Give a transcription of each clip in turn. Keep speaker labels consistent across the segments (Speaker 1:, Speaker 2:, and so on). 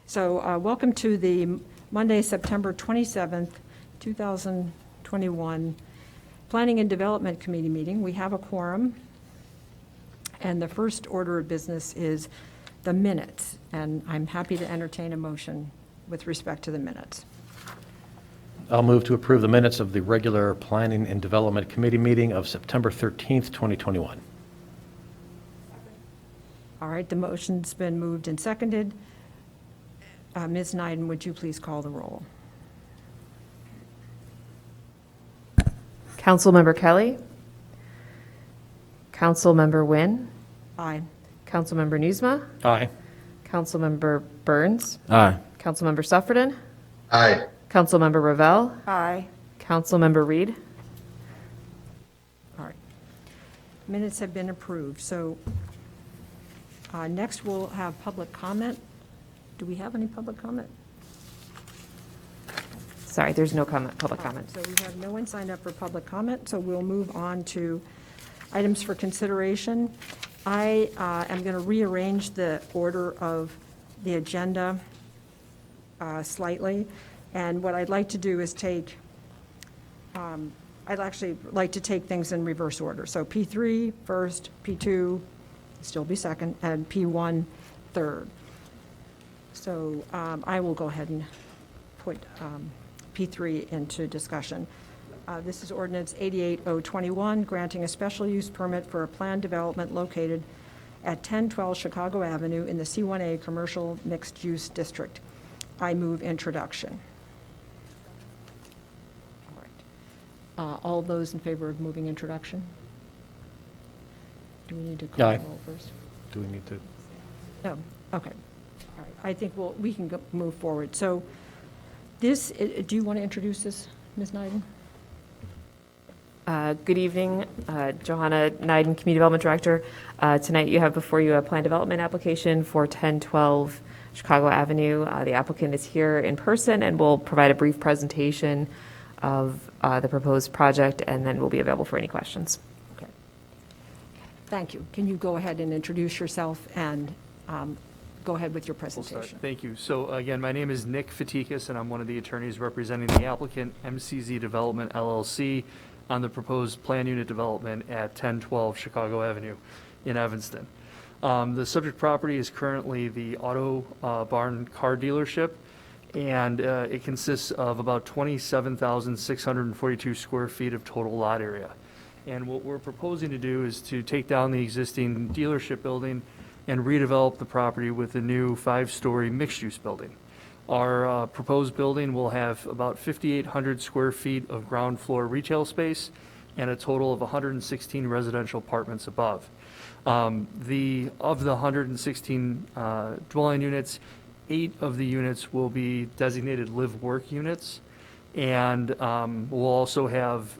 Speaker 1: So welcome to the Monday, September 27th, 2021 Planning and Development Committee meeting. We have a quorum, and the first order of business is the minutes, and I'm happy to entertain a motion with respect to the minutes.
Speaker 2: I'll move to approve the minutes of the regular Planning and Development Committee meeting of September 13th, 2021.
Speaker 1: All right, the motion's been moved and seconded. Ms. Nyden, would you please call the roll?
Speaker 3: Councilmember Kelly. Councilmember Nguyen.
Speaker 1: Aye.
Speaker 3: Councilmember Newsma.
Speaker 2: Aye.
Speaker 3: Councilmember Burns.
Speaker 2: Aye.
Speaker 3: Councilmember Suffredin.
Speaker 4: Aye.
Speaker 3: Councilmember Ravel.
Speaker 1: Aye.
Speaker 3: Councilmember Reed.
Speaker 1: All right. Minutes have been approved. So next we'll have public comment. Do we have any public comment?
Speaker 3: Sorry, there's no public comment.
Speaker 1: So we have no one signed up for public comment, so we'll move on to items for consideration. I am going to rearrange the order of the agenda slightly, and what I'd like to do is take, I'd actually like to take things in reverse order. So P3 first, P2 still be second, and P1 third. So I will go ahead and put P3 into discussion. This is Ordinance 88-021, granting a special use permit for a planned development located at 1012 Chicago Avenue in the C1A Commercial Mixed Use District. I move introduction. All right. All those in favor of moving introduction? Do we need to call
Speaker 2: Aye.
Speaker 1: the roll first?
Speaker 2: Do we need to?
Speaker 1: No, okay. All right, I think we can move forward. So this, do you want to introduce this, Ms. Nyden?
Speaker 3: Good evening, Johanna Nyden, Community Development Director. Tonight you have before you a plan development application for 1012 Chicago Avenue. The applicant is here in person and will provide a brief presentation of the proposed project, and then we'll be available for any questions.
Speaker 1: Okay. Thank you. Can you go ahead and introduce yourself and go ahead with your presentation?
Speaker 5: Thank you. So again, my name is Nick Fatikas, and I'm one of the attorneys representing the applicant, MCZ Development LLC, on the proposed plan unit development at 1012 Chicago Avenue in Evanston. The subject property is currently the Auto Barn car dealership, and it consists of about 27,642 square feet of total lot area. And what we're proposing to do is to take down the existing dealership building and redevelop the property with a new 5-story mixed-use building. Our proposed building will have about 5,800 square feet of ground floor retail space and a total of 116 residential apartments above. Of the 116 dwelling units, 8 of the units will be designated live-work units, and we'll also have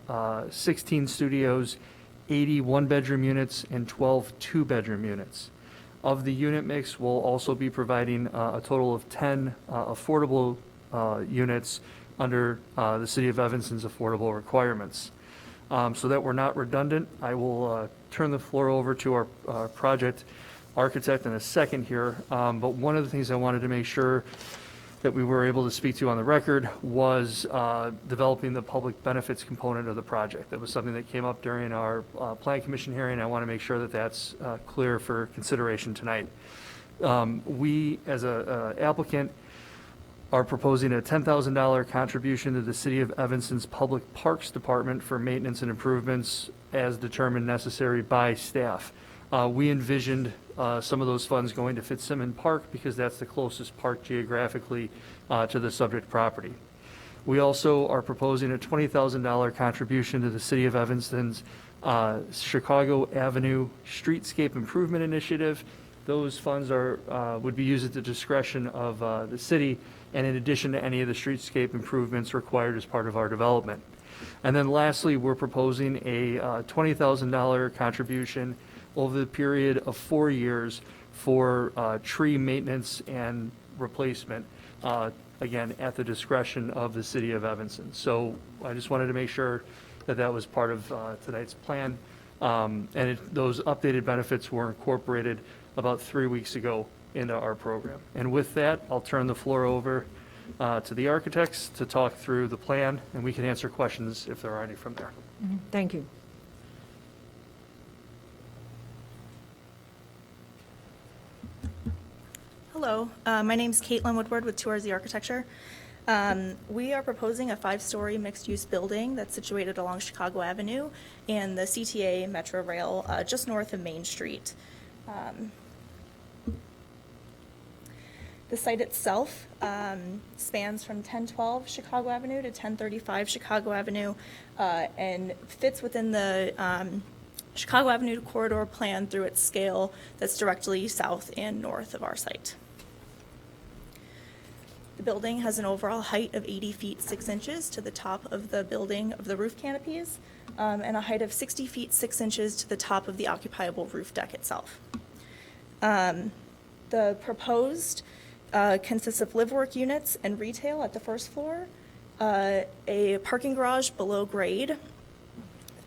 Speaker 5: 16 studios, 80 one-bedroom units, and 12 two-bedroom units. Of the unit mix, we'll also be providing a total of 10 affordable units under the City of Evanston's affordable requirements. So that we're not redundant, I will turn the floor over to our project architect in a second here. But one of the things I wanted to make sure that we were able to speak to on the record was developing the public benefits component of the project. That was something that came up during our Plan Commission hearing. I want to make sure that that's clear for consideration tonight. We, as an applicant, are proposing a $10,000 contribution to the City of Evanston's Public Parks Department for maintenance and improvements as determined necessary by staff. We envisioned some of those funds going to Fitzsimmons Park because that's the closest park geographically to the subject property. We also are proposing a $20,000 contribution to the City of Evanston's Chicago Avenue Streetscape Improvement Initiative. Those funds would be used at the discretion of the city, and in addition to any of the streetscape improvements required as part of our development. And then lastly, we're proposing a $20,000 contribution over the period of 4 years for tree maintenance and replacement, again, at the discretion of the City of Evanston. So I just wanted to make sure that that was part of tonight's plan. And those updated benefits were incorporated about 3 weeks ago into our program. And with that, I'll turn the floor over to the architects to talk through the plan, and we can answer questions if there are any from there.
Speaker 1: Thank you.
Speaker 4: Hello, my name's Caitlin Woodward with Tours the Architecture. We are proposing a 5-story mixed-use building that's situated along Chicago Avenue and the CTA Metro Rail just north of Main Street. The site itself spans from 1012 Chicago Avenue to 1035 Chicago Avenue and fits within the Chicago Avenue corridor plan through its scale that's directly south and north of our site. The building has an overall height of 80 feet 6 inches to the top of the building of the roof canopies and a height of 60 feet 6 inches to the top of the occupiable roof deck itself. The proposed consists of live-work units and retail at the first floor, a parking garage below grade,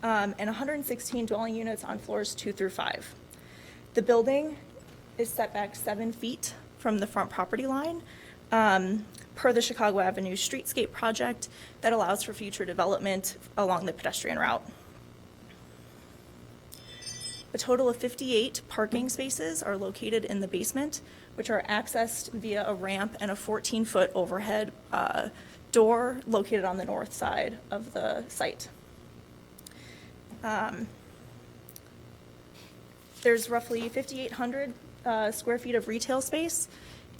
Speaker 4: and 116 dwelling units on floors 2 through 5. The building is set back 7 feet from the front property line per the Chicago Avenue streetscape project that allows for future development along the pedestrian route. A total of 58 parking spaces are located in the basement, which are accessed via a ramp and a 14-foot overhead door located on the north side of the site. There's roughly 5,800 square feet of retail space,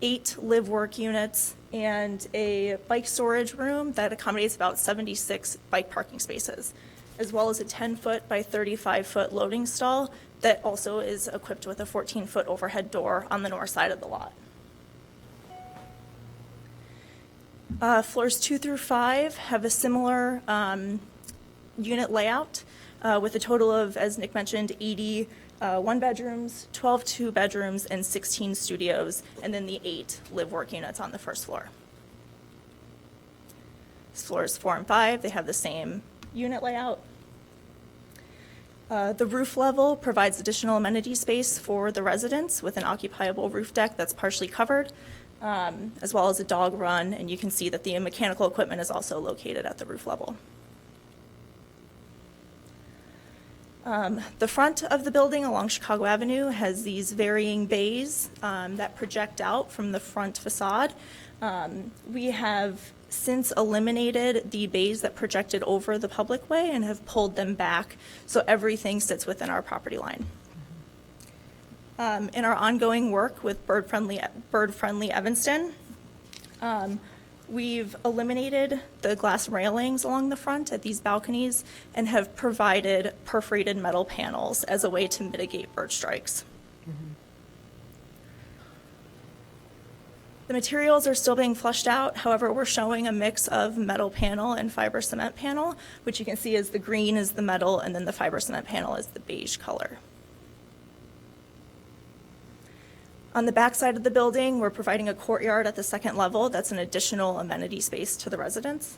Speaker 4: 8 live-work units, and a bike storage room that accommodates about 76 bike parking spaces, as well as a 10-foot by 35-foot loading stall that also is equipped with a 14-foot overhead door on the north side of the lot. Floors 2 through 5 have a similar unit layout with a total of, as Nick mentioned, 80 one-bedrooms, 12 two-bedrooms, and 16 studios, and then the 8 live-work units on the first floor. Floors 4 and 5, they have the same unit layout. The roof level provides additional amenity space for the residents with an occupiable roof deck that's partially covered, as well as a dog run, and you can see that the mechanical equipment is also located at the roof level. The front of the building along Chicago Avenue has these varying bays that project out from the front facade. We have since eliminated the bays that projected over the public way and have pulled them back, so everything sits within our property line. In our ongoing work with bird-friendly Evanston, we've eliminated the glass railings along the front at these balconies and have provided perforated metal panels as a way to mitigate bird strikes. The materials are still being flushed out. However, we're showing a mix of metal panel and fiber cement panel, which you can see is the green is the metal and then the fiber cement panel is the beige color. On the back side of the building, we're providing a courtyard at the second level. That's an additional amenity space to the residents.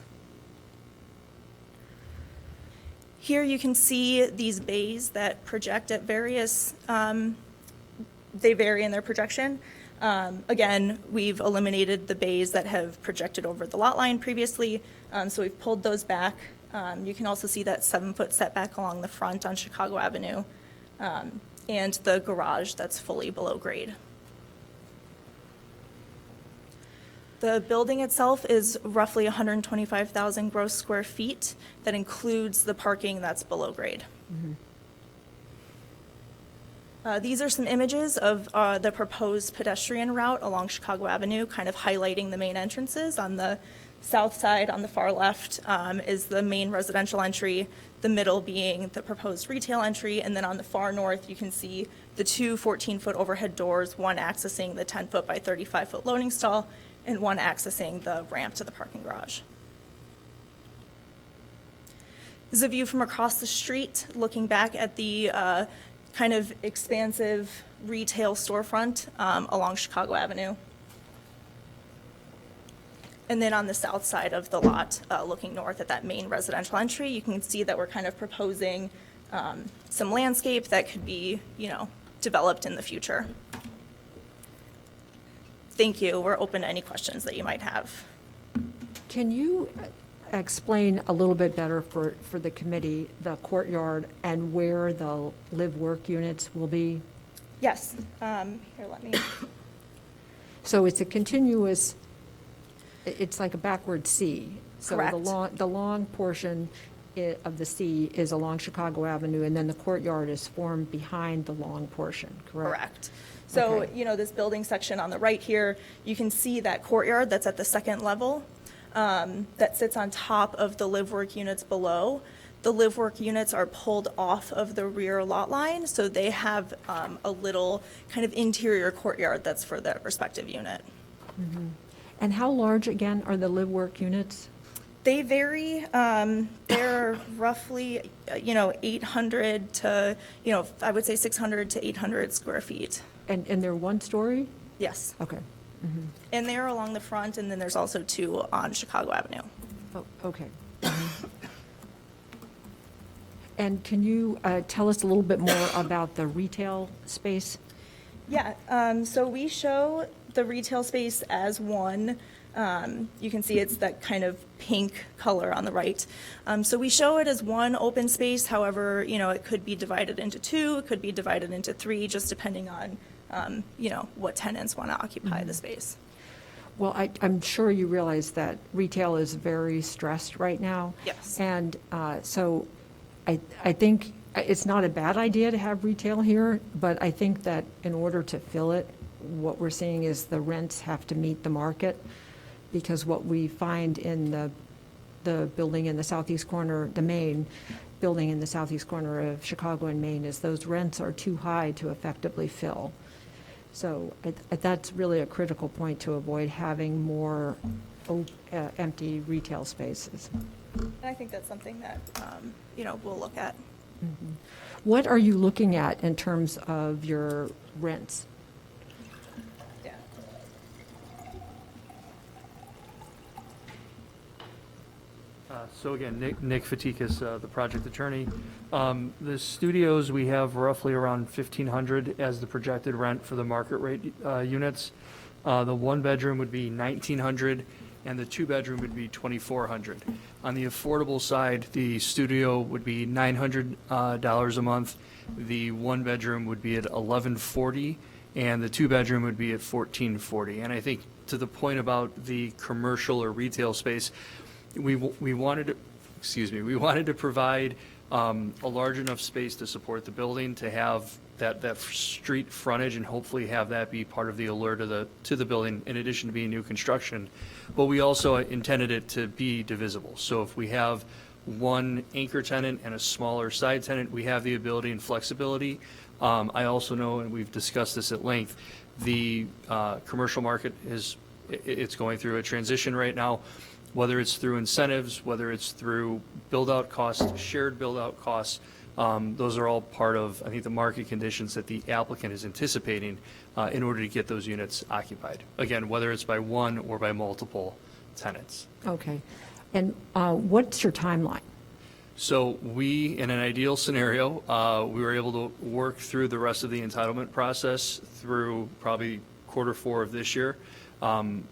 Speaker 4: Here you can see these bays that project at various, they vary in their projection. Again, we've eliminated the bays that have projected over the lot line previously, so we've pulled those back. You can also see that 7-foot setback along the front on Chicago Avenue, and the garage that's fully below grade. The building itself is roughly 125,000 gross square feet. That includes the parking that's below grade. These are some images of the proposed pedestrian route along Chicago Avenue, kind of highlighting the main entrances. On the south side, on the far left, is the main residential entry, the middle being the proposed retail entry, and then on the far north, you can see the 2 14-foot overhead doors, one accessing the 10-foot by 35-foot loading stall, and one accessing the ramp to the parking garage. This is a view from across the street, looking back at the kind of expansive retail storefront along Chicago Avenue. And then on the south side of the lot, looking north at that main residential entry, you can see that we're kind of proposing some landscape that could be, developed in the future. thank you. We're open to any questions that you might have.
Speaker 1: Can you explain a little bit better for the committee, the courtyard and where the live-work units will be?
Speaker 4: Yes, here, let me,
Speaker 1: So it's a continuous, it's like a backward C. So
Speaker 4: Correct.
Speaker 1: the long portion of the C is along Chicago Avenue, and then the courtyard is formed behind the long portion, correct?
Speaker 4: correct. So,
Speaker 1: Okay.
Speaker 4: you know, this building section on the right here, you can see that courtyard that's at the second level, that sits on top of the live-work units below. The live-work units are pulled off of the rear lot line, so they have a little kind of interior courtyard that's for their respective unit.
Speaker 1: And how large, again, are the live-work units?
Speaker 4: They vary. They're roughly, 800 to, I would say 600 to 800 square feet.
Speaker 1: And they're one-story?
Speaker 4: Yes.
Speaker 1: Okay.
Speaker 4: And they're along the front, and then there's also two on Chicago Avenue.
Speaker 1: Oh, okay. And can you tell us a little bit more about the retail space?
Speaker 4: Yeah, so we show the retail space as one. You can see it's that kind of pink color on the right. So we show it as one open space. However, it could be divided into two, it could be divided into three, just depending on, what tenants want to occupy the space.
Speaker 1: Well, I'm sure you realize that retail is very stressed right now.
Speaker 4: Yes.
Speaker 1: And so I think it's not a bad idea to have retail here, but I think that in order to fill it, what we're seeing is the rents have to meet the market, because what we find in the building in the southeast corner, the main building in the southeast corner of Chicago and Maine, is those rents are too high to effectively fill. So that's really a critical point to avoid having more empty retail spaces.
Speaker 4: And I think that's something that, we'll look at.
Speaker 1: What are you looking at in terms of your rents?
Speaker 4: Yeah.
Speaker 5: So again, Nick Fatikas, the project attorney. The studios, we have roughly around 1,500 as the projected rent for the market rate units. The one-bedroom would be 1,900, and the two-bedroom would be 2,400. On the affordable side, the studio would be $900 a month. The one-bedroom would be at $1,140, and the two-bedroom would be at $1,440. And I think to the point about the commercial or retail space, we wanted to provide a large enough space to support the building, to have that street frontage, and hopefully have that be part of the allure to the building, in addition to being new construction. But we also intended it to be divisible. So if we have one anchor tenant and a smaller side tenant, we have the ability and flexibility. I also know, and we've discussed this at length, the commercial market it's going through a transition right now. Whether it's through incentives, whether it's through build-out costs, shared build-out costs, those are all part of, I think, the market conditions that the applicant is anticipating in order to get those units occupied. Again, whether it's by one or by multiple tenants.
Speaker 1: Okay. And what's your timeline?
Speaker 5: So we, in an ideal scenario, we were able to work through the rest of the entitlement process through probably Q4 of this year.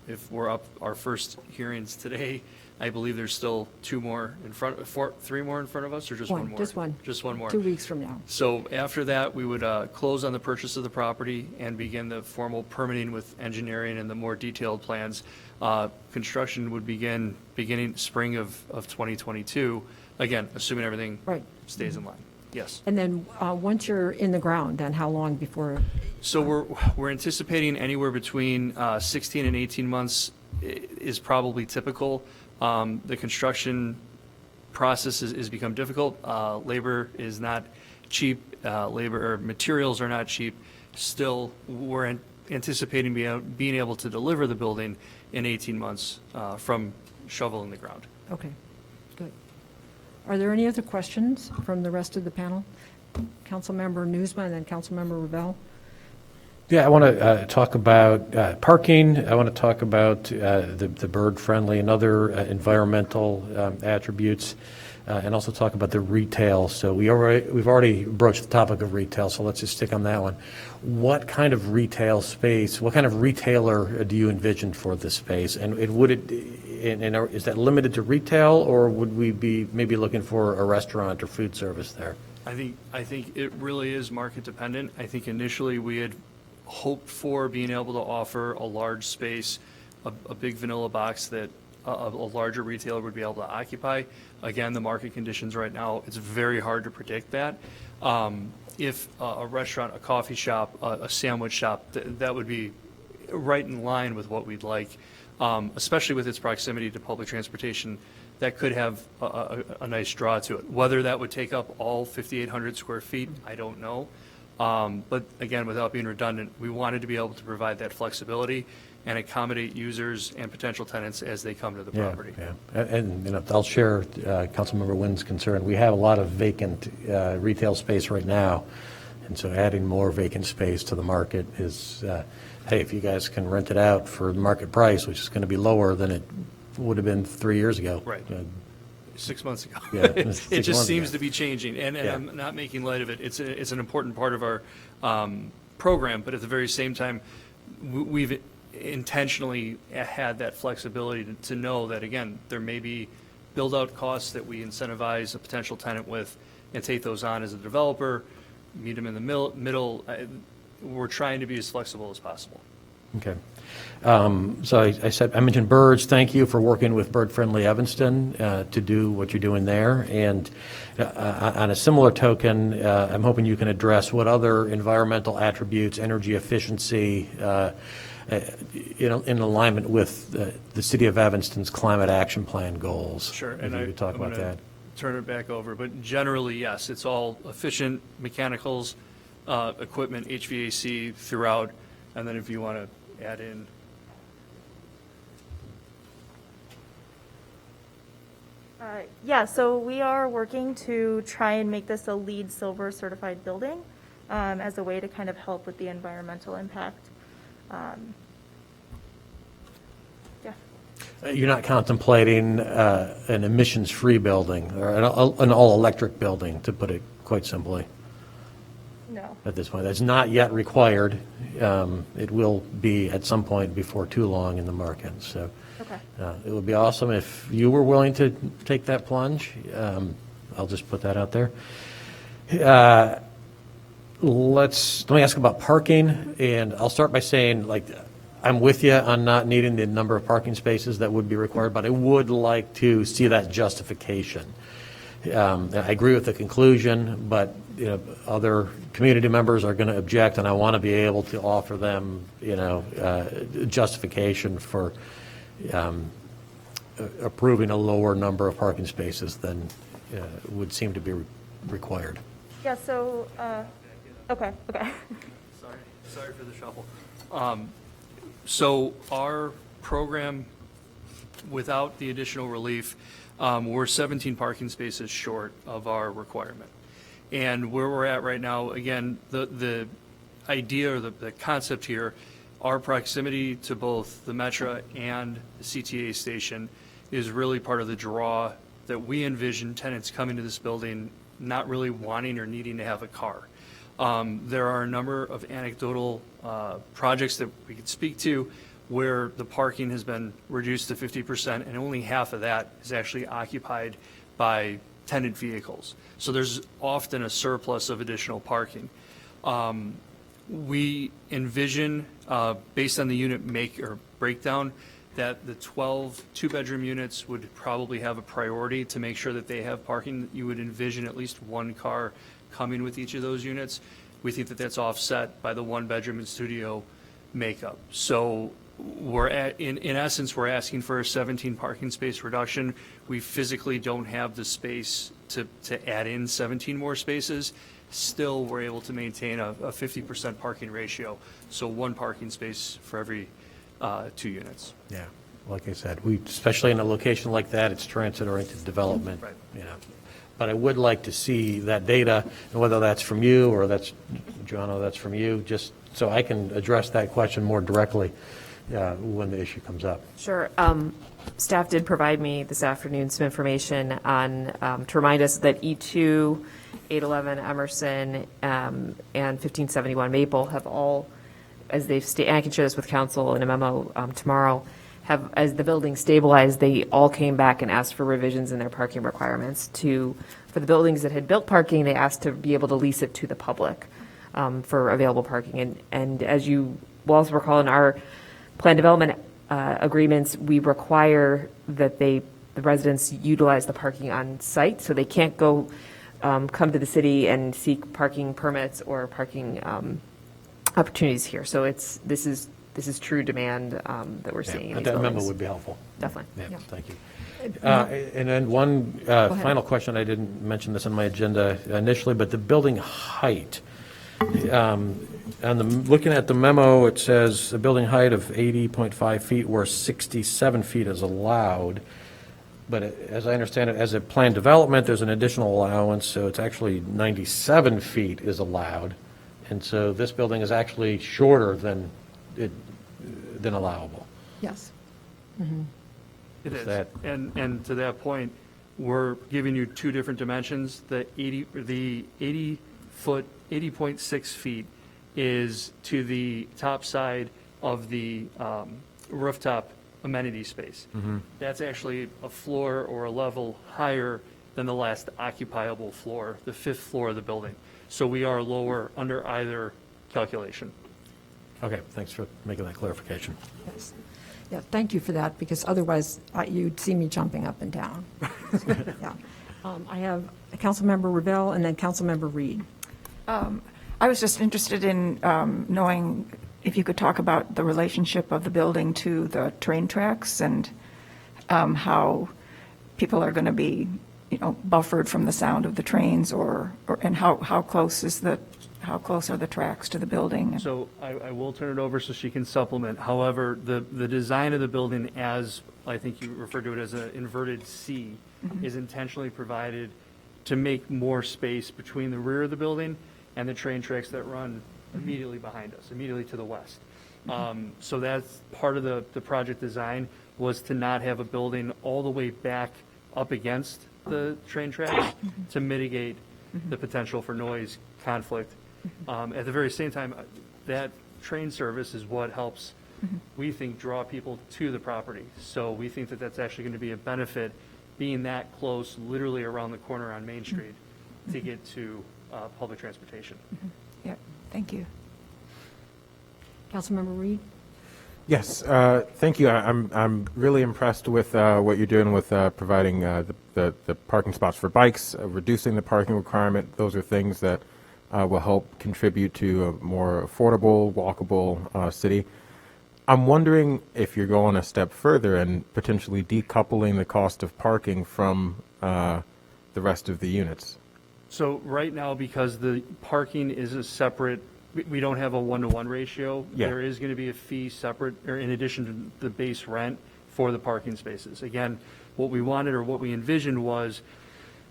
Speaker 5: If we're up our first hearings today, I believe there's still three more in front of us, or just one more?
Speaker 1: Just one.
Speaker 5: Just one more.
Speaker 1: 2 weeks from now.
Speaker 5: So after that, we would close on the purchase of the property and begin the formal permitting with engineering and the more detailed plans. Construction would begin beginning spring of 2022, again, assuming everything
Speaker 1: Right.
Speaker 5: stays in line. Yes.
Speaker 1: And then once you're in the ground, then how long before?
Speaker 5: So we're anticipating anywhere between 16 and 18 months is probably typical. The construction process has become difficult. Labor is not cheap. Labor or materials are not cheap. Still, we're anticipating being able to deliver the building in 18 months from shovel in the ground.
Speaker 1: Okay, good. Are there any other questions from the rest of the panel? Councilmember Newsman and then Councilmember Revelle?
Speaker 2: Yeah, I want to talk about parking. I want to talk about the bird-friendly and other environmental attributes. and also talk about the retail. So we've already broached the topic of retail, so let's just stick on that one. What kind of retail space, what kind of retailer do you envision for this space? And is that limited to retail, or would we be maybe looking for a restaurant or food service there?
Speaker 5: I think it really is market dependent. I think initially we had hoped for being able to offer a large space, a big vanilla box that a larger retailer would be able to occupy. Again, the market conditions right now, it's very hard to predict that. If a restaurant, a coffee shop, a sandwich shop, that would be right in line with what we'd like, especially with its proximity to public transportation. That could have a nice draw to it. Whether that would take up all 5,800 square feet, I don't know. But again, without being redundant, we wanted to be able to provide that flexibility and accommodate users and potential tenants as they come to the property.
Speaker 2: Yeah. And I'll share Councilmember Nguyen's concern. We have a lot of vacant retail space right now, and so adding more vacant space to the market is, hey, if you guys can rent it out for the market price, which is going to be lower than it would have been 3 years ago.
Speaker 5: Right. 6 months ago.
Speaker 2: Yeah,
Speaker 5: It just seems to be changing, and
Speaker 2: Yeah.
Speaker 5: I'm not making light of it. It's an important part of our program, but at the very same time, we've intentionally had that flexibility to know that, again, there may be build-out costs that we incentivize a potential tenant with and take those on as a developer, meet them in the middle. We're trying to be as flexible as possible.
Speaker 2: Okay. So I mentioned birds. Thank you for working with Bird Friendly Evanston to do what you're doing there. And on a similar token, I'm hoping you can address what other environmental attributes, energy efficiency, in alignment with the City of Evanston's climate action plan goals.
Speaker 5: Sure.
Speaker 2: If
Speaker 5: And
Speaker 2: you could talk
Speaker 5: I'm
Speaker 2: about
Speaker 5: gonna
Speaker 2: that.
Speaker 5: turn it back over, but generally, yes, it's all efficient mechanicals, equipment, HVAC throughout, and then if you want to add in.
Speaker 4: Yeah, so we are working to try and make this a LEED Silver certified building as a way to kind of help with the environmental impact. Yeah.
Speaker 2: You're not contemplating an emissions-free building or an all-electric building, to put it quite simply,
Speaker 4: No.
Speaker 2: at this point. That's not yet required. It will be at some point before too long in the market. So
Speaker 4: Okay.
Speaker 2: it would be awesome if you were willing to take that plunge. I'll just put that out there. Let me ask about parking, and I'll start by saying, I'm with you on not needing the number of parking spaces that would be required, but I would like to see that justification. I agree with the conclusion, but other community members are going to object, and I want to be able to offer them, justification for approving a lower number of parking spaces than would seem to be required.
Speaker 4: Yeah, so, okay.
Speaker 5: Sorry for the shuffle. So our program, without the additional relief, we're 17 parking spaces short of our requirement. And where we're at right now, again, the idea or the concept here, our proximity to both the Metra and the CTA station is really part of the draw that we envision tenants coming to this building not really wanting or needing to have a car. There are a number of anecdotal projects that we could speak to where the parking has been reduced to 50%, and only half of that is actually occupied by tenant vehicles. So there's often a surplus of additional parking. We envision, based on the unit make or breakdown, that the 12 two-bedroom units would probably have a priority to make sure that they have parking. You would envision at least one car coming with each of those units. We think that that's offset by the one-bedroom and studio makeup. So we're in essence, we're asking for a 17 parking space reduction. We physically don't have the space to add in 17 more spaces. Still, we're able to maintain a 50% parking ratio. So one parking space for every 2 units.
Speaker 2: Yeah, like I said, especially in a location like that, it's transit-oriented development.
Speaker 5: Right.
Speaker 2: But I would like to see that data, and whether that's from you or that's, Joanna, that's from you, just so I can address that question more directly when the issue comes up.
Speaker 3: Sure. Staff did provide me this afternoon some information on, to remind us that E2, 811 Emerson, and 1571 Maple have all, as they've stated, and I can share this with council in a memo tomorrow, have, as the building stabilized, they all came back and asked for revisions in their parking requirements for the buildings that had built parking, they asked to be able to lease it to the public for available parking. And as you will also recall, in our plan development agreements, we require that the residents utilize the parking on site, so they can't go come to the city and seek parking permits or parking opportunities here. So this is true demand that we're seeing in these
Speaker 2: That memo
Speaker 3: buildings.
Speaker 2: would be helpful.
Speaker 3: Definitely.
Speaker 2: Yeah,
Speaker 1: Yeah.
Speaker 2: Thank you. And then one
Speaker 1: ahead.
Speaker 2: final question, I didn't mention this on my agenda initially, but the building height. Looking at the memo, it says a building height of 80.5 feet where 67 feet is allowed. But as I understand it, as a planned development, there's an additional allowance, so it's actually 97 feet is allowed. And so this building is actually shorter than allowable.
Speaker 1: Yes.
Speaker 5: It
Speaker 2: Is
Speaker 5: is.
Speaker 2: that-
Speaker 5: And to that point, we're giving you two different dimensions. The 80.6 feet is to the top side of the rooftop amenity space. That's actually a floor or a level higher than the last occupiable floor, the 5th floor of the building. So we are lower under either calculation.
Speaker 2: Okay, thanks for making that clarification.
Speaker 1: Yes. Yeah, thank you for that, because otherwise you'd see me jumping up and down. Yeah. I have Councilmember Revelle and then Councilmember Reed.
Speaker 6: I was just interested in knowing if you could talk about the relationship of the building to the train tracks and how people are going to be, buffered from the sound of the trains, and how close are the tracks to the building?
Speaker 5: So I will turn it over so she can supplement. However, the design of the building, as I think you referred to it as an inverted C, is intentionally provided to make more space between the rear of the building and the train tracks that run immediately behind us, immediately to the west. So that's part of the project design, was to not have a building all the way back up against the train tracks to mitigate the potential for noise conflict. At the very same time, that train service is what helps, we think, draw people to the property. So we think that that's actually going to be a benefit, being that close, literally around the corner on Main Street, to get to public transportation.
Speaker 6: Yeah, thank you.
Speaker 1: Councilmember Reed?
Speaker 7: Yes, thank you. I'm really impressed with what you're doing with providing the parking spots for bikes, reducing the parking requirement. Those are things that will help contribute to a more affordable, walkable city. I'm wondering if you're going a step further and potentially decoupling the cost of parking from the rest of the units.
Speaker 5: So right now, because the parking is a separate, we don't have a 1-to-1 ratio.
Speaker 7: Yeah.
Speaker 5: There is going to be a fee separate, or in addition to the base rent for the parking spaces. Again, what we wanted, or what we envisioned, was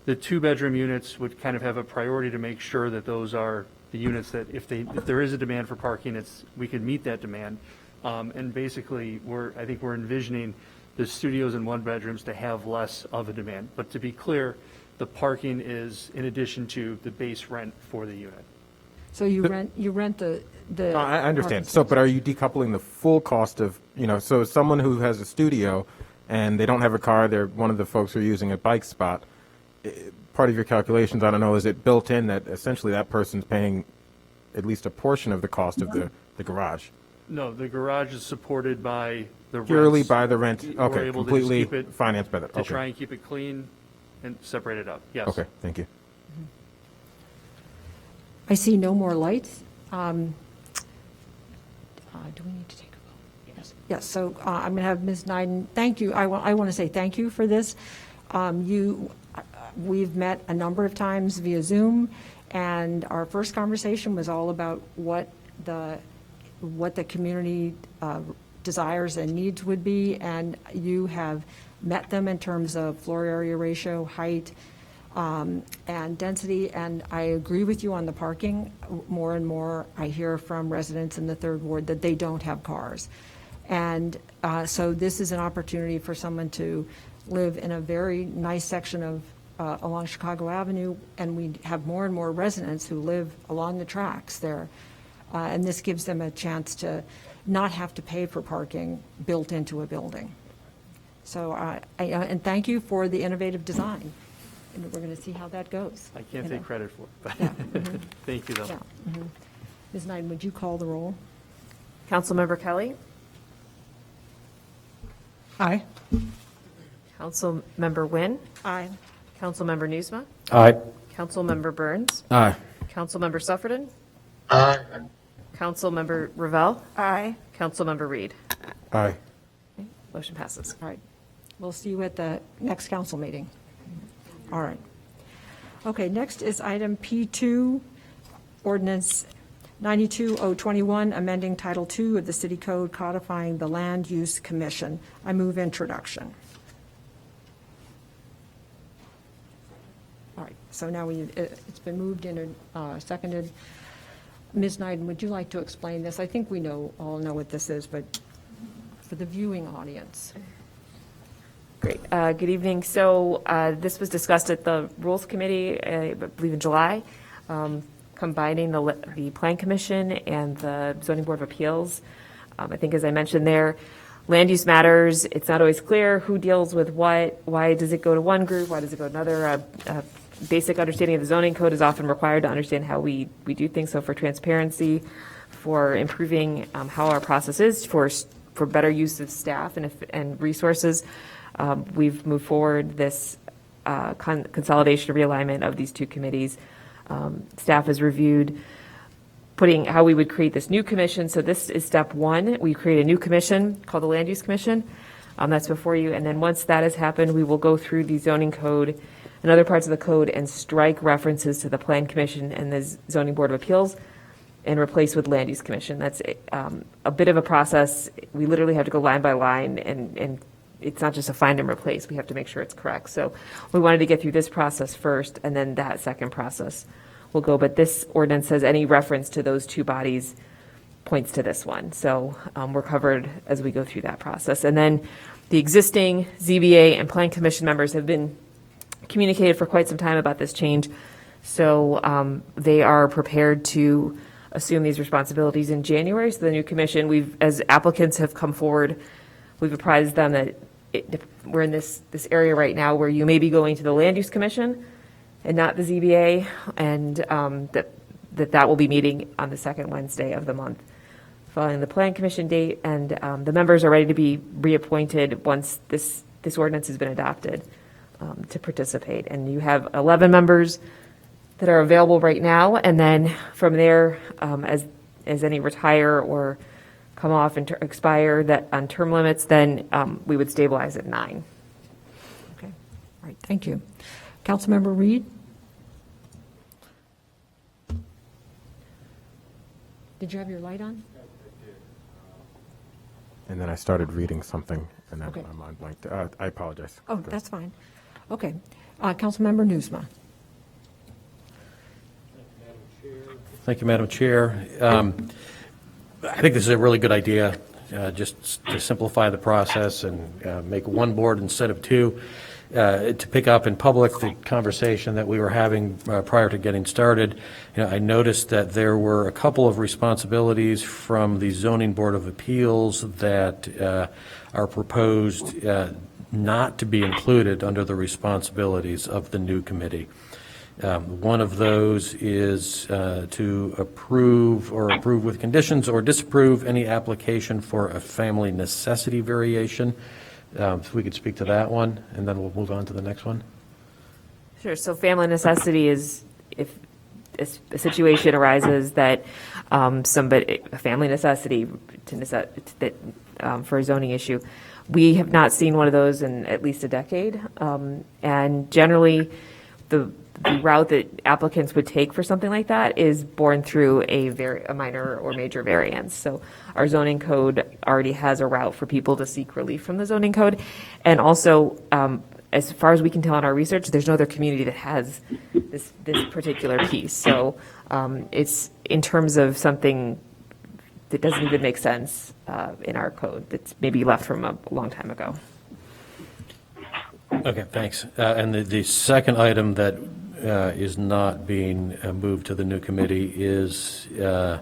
Speaker 5: the 2-bedroom units would kind of have a priority to make sure that those are the units that if there is a demand for parking, we could meet that demand. And basically, I think we're envisioning the studios and 1-bedrooms to have less of a demand. But to be clear, the parking is in addition to the base rent for the unit.
Speaker 1: So you rent the.
Speaker 7: No, I understand.
Speaker 1: parking
Speaker 7: So, but are you decoupling the full cost of, so someone who has a studio and they don't have a car, they're one of the folks who are using a bike spot, part of your calculations, I don't know, is it built in that essentially that person's paying at least a portion of the cost of the garage?
Speaker 5: No, the garage is supported by the rents.
Speaker 7: Purely by the rent?
Speaker 5: We're
Speaker 7: Okay,
Speaker 5: able to just
Speaker 7: completely
Speaker 5: keep it-
Speaker 7: financed by that?
Speaker 5: To
Speaker 7: Okay.
Speaker 5: try and keep it clean and separate it up, yes.
Speaker 7: Okay, thank you.
Speaker 1: I see no more lights. Do we need to take a vote? Yes. Yes, so I'm going to have Ms. Nyden, thank you. I want to say thank you for this. We've met a number of times via Zoom, and our first conversation was all about what the community desires and needs would be, and you have met them in terms of floor area ratio, height, and density, and I agree with you on the parking. More and more, I hear from residents in the Third Ward that they don't have cars. And so this is an opportunity for someone to live in a very nice section of, along Chicago Avenue, and we have more and more residents who live along the tracks there. And this gives them a chance to not have to pay for parking built into a building. So, and thank you for the innovative design. And we're going to see how that goes.
Speaker 5: I can't take credit for it,
Speaker 1: Yeah.
Speaker 5: but thank you, though.
Speaker 1: Yeah. Ms. Knight, would you call the roll?
Speaker 3: Councilmember Kelly,
Speaker 1: Aye.
Speaker 3: Councilmember Nguyen,
Speaker 1: Aye.
Speaker 3: Councilmember Nusma,
Speaker 2: Aye.
Speaker 3: Councilmember Burns,
Speaker 7: Aye.
Speaker 3: Councilmember Suffredin. Aye. Councilmember Ravel,
Speaker 6: Aye.
Speaker 3: Councilmember Reed.
Speaker 7: Aye.
Speaker 3: Motion passes.
Speaker 1: All right. We'll see you at the next council meeting. All right. Okay, next is item P2, Ordinance 92021, amending Title II of the City Code, codifying the Land Use Commission. I move introduction. All right, so now it's been moved and seconded. Ms. Nyden, would you like to explain this? I think we all know what this is, but for the viewing audience.
Speaker 3: Great. Good evening. So this was discussed at the Rules Committee, I believe in July, combining the Plan Commission and the Zoning Board of Appeals. I think, as I mentioned there, land use matters. It's not always clear who deals with what. Why does it go to one group? Why does it go to another? Basic understanding of the zoning code is often required to understand how we do things. So for transparency, for improving how our process is, for better use of staff and resources, we've moved forward this consolidation or realignment of these two committees. Staff has reviewed putting how we would create this new commission. So this is step one. We create a new commission called the Land Use Commission. That's before you. And then once that has happened, we will go through the zoning code and other parts of the code and strike references to the Plan Commission and the Zoning Board of Appeals and replace with Land Use Commission. That's a bit of a process. We literally have to go line by line, and it's not just a find and replace. We have to make sure it's correct. So we wanted to get through this process first, and then that second process will go. But this ordinance says any reference to those two bodies points to this one. So we're covered as we go through that process. And then the existing ZBA and Plan Commission members have been communicated for quite some time about this change. So they are prepared to assume these responsibilities in January. So the new commission, as applicants have come forward, we've apprised them that we're in this area right now where you may be going to the Land Use Commission and not the ZBA, and that will be meeting on the second Wednesday of the month following the Plan Commission date. And the members are ready to be reappointed once this ordinance has been adopted to participate. And you have 11 members that are available right now, and then from there, as any retire or come off and expire that on term limits, then we would stabilize at 9.
Speaker 1: Okay. All right, thank you. Councilmember Reed? Did you have your light on?
Speaker 7: And then I started reading something, and then
Speaker 1: Okay.
Speaker 7: I'm on blank. I apologize.
Speaker 1: Oh, that's fine. Okay. Councilmember Nusma?
Speaker 2: Thank you, Madam Chair. I think this is a really good idea, just to simplify the process and make one board instead of two. To pick up in public the conversation that we were having prior to getting started, I noticed that there were a couple of responsibilities from the Zoning Board of Appeals that are proposed not to be included under the responsibilities of the new committee. One of those is to approve with conditions or disapprove any application for a family necessity variation. If we could speak to that one, and then we'll move on to the next one.
Speaker 3: Sure. So family necessity is if a situation arises that a family necessity for a zoning issue. We have not seen one of those in at least a decade, and generally the route that applicants would take for something like that is born through a minor or major variance. So our zoning code already has a route for people to seek relief from the zoning code. And also, as far as we can tell in our research, there's no other community that has this particular piece. So it's in terms of something that doesn't even make sense in our code, that's maybe left from a long time ago.
Speaker 2: Okay, thanks. And the second item that is not being moved to the new committee is the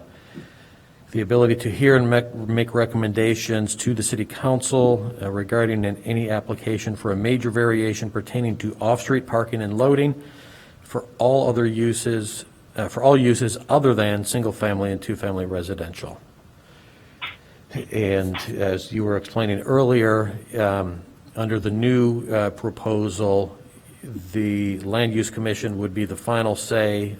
Speaker 2: ability to hear and make recommendations to the city council regarding any application for a major variation pertaining to off-street parking and loading for all other uses, for all uses other than single-family and two-family residential. And as you were explaining earlier, under the new proposal, the Land Use Commission would be the final say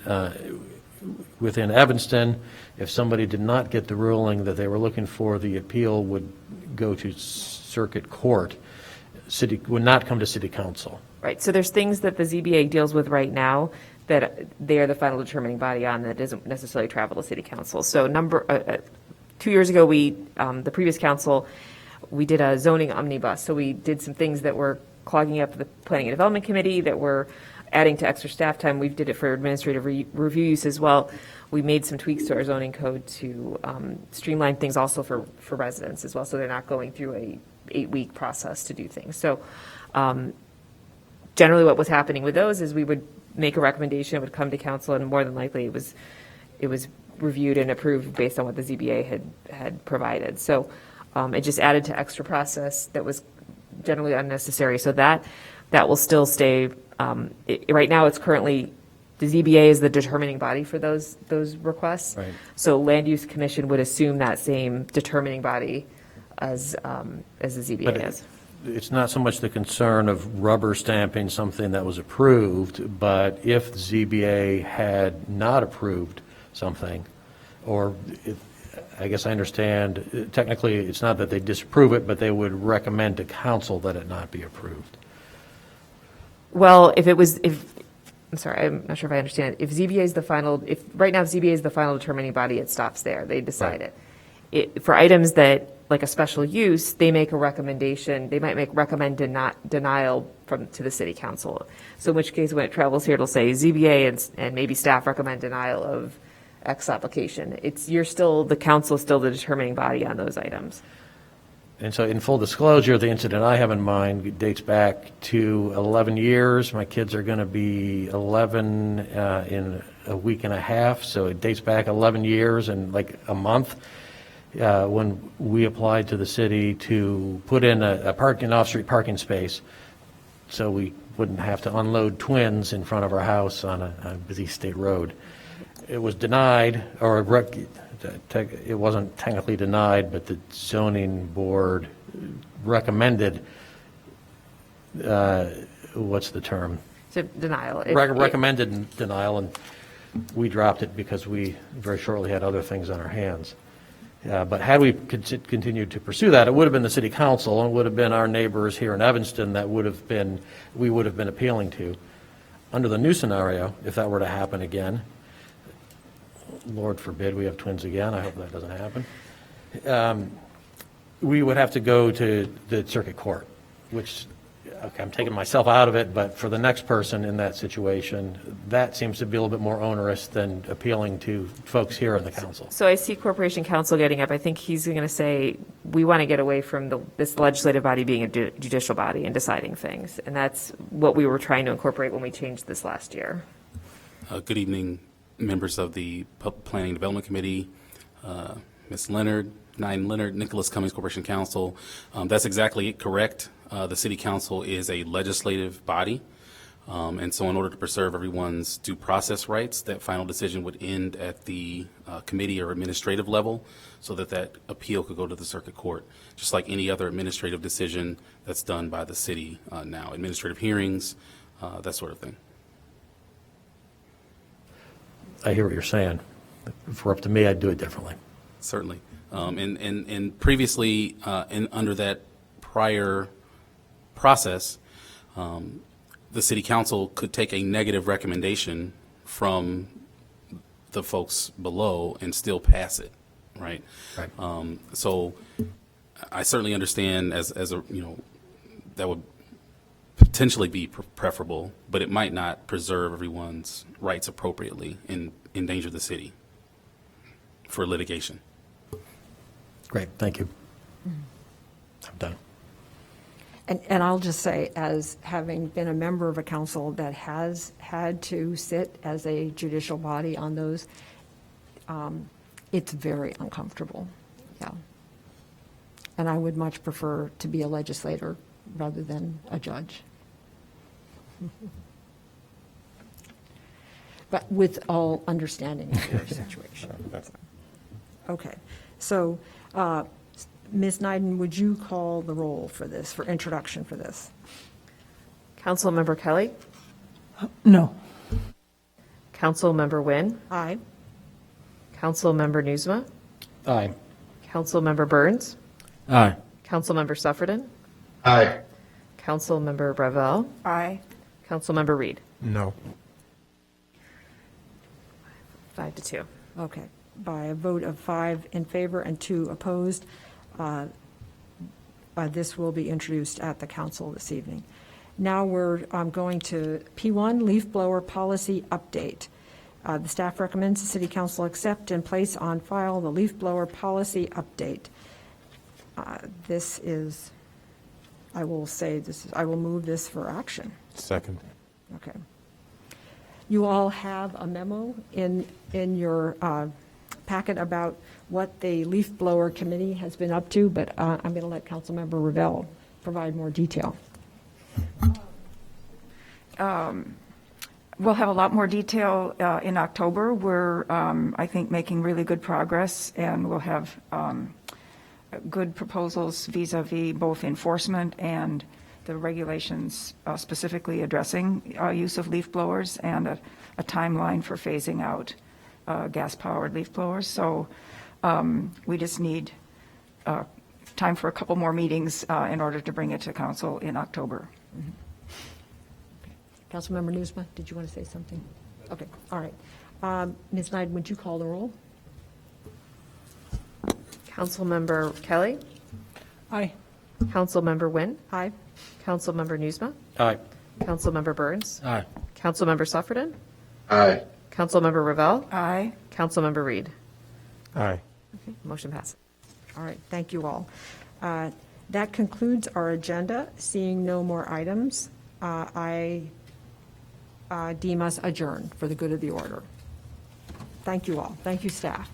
Speaker 2: within Evanston. If somebody did not get the ruling that they were looking for, the appeal would go to circuit court. City would not come to city council.
Speaker 3: Right, so there's things that the ZBA deals with right now that they are the final determining body on that doesn't necessarily travel to city council. So 2 years ago, the previous council, we did a zoning omnibus. So we did some things that were clogging up the Planning and Development Committee, that were adding to extra staff time. We did it for administrative review use as well. We made some tweaks to our zoning code to streamline things also for residents as well, so they're not going through a 8-week process to do things. So generally what was happening with those is we would make a recommendation, it would come to council, and more than likely it was reviewed and approved based on what the ZBA had provided. So it just added to extra process that was generally unnecessary. So that will still stay. Right now, it's currently, the ZBA is the determining body for those requests.
Speaker 2: Right.
Speaker 3: So Land Use Commission would assume that same determining body as the ZBA
Speaker 2: But
Speaker 3: is.
Speaker 2: It's not so much the concern of rubber stamping something that was approved, but if the ZBA had not approved something, or I guess I understand, technically, it's not that they disapprove it, but they would recommend to council that it not be approved.
Speaker 3: Well, I'm sorry, I'm not sure if I understand. If ZBA is the final, right now, if ZBA is the final determining body, it stops there. They decide
Speaker 2: Right.
Speaker 3: it. For items that, like a special use, they make a recommendation, they might recommend denial to the city council. So in which case, when it travels here, it'll say ZBA and maybe staff recommend denial of X application. The council is still the determining body on those items.
Speaker 2: And so in full disclosure, the incident I have in mind dates back to 11 years. My kids are going to be 11 in a week and a half, so it dates back 11 years and like a month when we applied to the city to put in an off-street parking space so we wouldn't have to unload twins in front of our house on a busy state road. It was denied, or it wasn't technically denied, but the zoning board recommended, what's the term?
Speaker 3: So denial.
Speaker 2: Recommended denial, and we dropped it because we very shortly had other things on our hands. But had we continued to pursue that, it would have been the city council, and it would have been our neighbors here in Evanston that we would have been appealing to. Under the new scenario, if that were to happen again, Lord forbid we have twins again, I hope that doesn't happen, we would have to go to the circuit court, which, okay, I'm taking myself out of it, but for the next person in that situation, that seems to be a little bit more onerous than appealing to folks here in the council.
Speaker 3: So I see Corporation Counsel getting up. I think he's going to say, we want to get away from this legislative body being a judicial body and deciding things. And that's what we were trying to incorporate when we changed this last year.
Speaker 8: Good evening, members of the Planning and Development Committee, Ms. Leonard, Nicholas Cummings, Corporation Counsel. That's exactly correct. The City Council is a legislative body, and so in order to preserve everyone's due process rights, that final decision would end at the committee or administrative level so that appeal could go to the circuit court, just like any other administrative decision that's done by the city now, administrative hearings, that sort of thing.
Speaker 2: I hear what you're saying. If it were up to me, I'd do it differently.
Speaker 8: Certainly. And previously, under that prior process, the city council could take a negative recommendation from the folks below and still pass it, right?
Speaker 2: Right.
Speaker 8: So I certainly understand as a, that would potentially be preferable, but it might not preserve everyone's rights appropriately and endanger the city for litigation.
Speaker 2: Great, thank you. I'm done.
Speaker 1: And I'll just say, as having been a member of a council that has had to sit as a judicial body on those, it's very uncomfortable, yeah. And I would much prefer to be a legislator rather than a judge. But with all understanding of your situation. Okay, so Ms. Nyden, would you call the roll for this, for introduction for this?
Speaker 3: Councilmember Kelly?
Speaker 6: No.
Speaker 3: Councilmember Nguyen?
Speaker 1: Aye.
Speaker 3: Councilmember Nuzma?
Speaker 2: Aye.
Speaker 3: Councilmember Burns?
Speaker 2: Aye.
Speaker 3: Councilmember Suffredin?
Speaker 9: Aye.
Speaker 3: Councilmember Bravel?
Speaker 6: Aye.
Speaker 3: Councilmember Reed?
Speaker 7: No.
Speaker 3: 5-2.
Speaker 1: Okay, by a vote of 5 in favor and 2 opposed, this will be introduced at the council this evening. Now we're going to P1, leaf blower policy update. The staff recommends the city council accept and place on file the leaf blower policy update. This is, I will say, this is, I will move this for action.
Speaker 7: Second.
Speaker 1: Okay. You all have a memo in your packet about what the leaf blower committee has been up to, but I'm going to let Councilmember Ravel provide more detail.
Speaker 6: We'll have a lot more detail in October. We're, I think, making really good progress, and we'll have good proposals vis-à-vis both enforcement and the regulations specifically addressing use of leaf blowers, and a timeline for phasing out gas-powered leaf blowers. So we just need time for a couple more meetings in order to bring it to council in October.
Speaker 1: Councilmember Nuzma, did you want to say something? Okay, all right. Ms. Nyden, would you call the roll?
Speaker 3: Councilmember Kelly?
Speaker 6: Aye.
Speaker 3: Councilmember Nguyen?
Speaker 1: Aye.
Speaker 3: Councilmember Nuzma?
Speaker 2: Aye.
Speaker 3: Councilmember Burns?
Speaker 2: Aye.
Speaker 3: Councilmember Suffredin?
Speaker 9: Aye.
Speaker 3: Councilmember Ravel?
Speaker 6: Aye.
Speaker 3: Councilmember Reed?
Speaker 7: Aye.
Speaker 3: Okay, motion passes.
Speaker 1: All right, thank you all. That concludes our agenda. Seeing no more items, I deem us adjourned for the good of the order. Thank you all. Thank you, staff.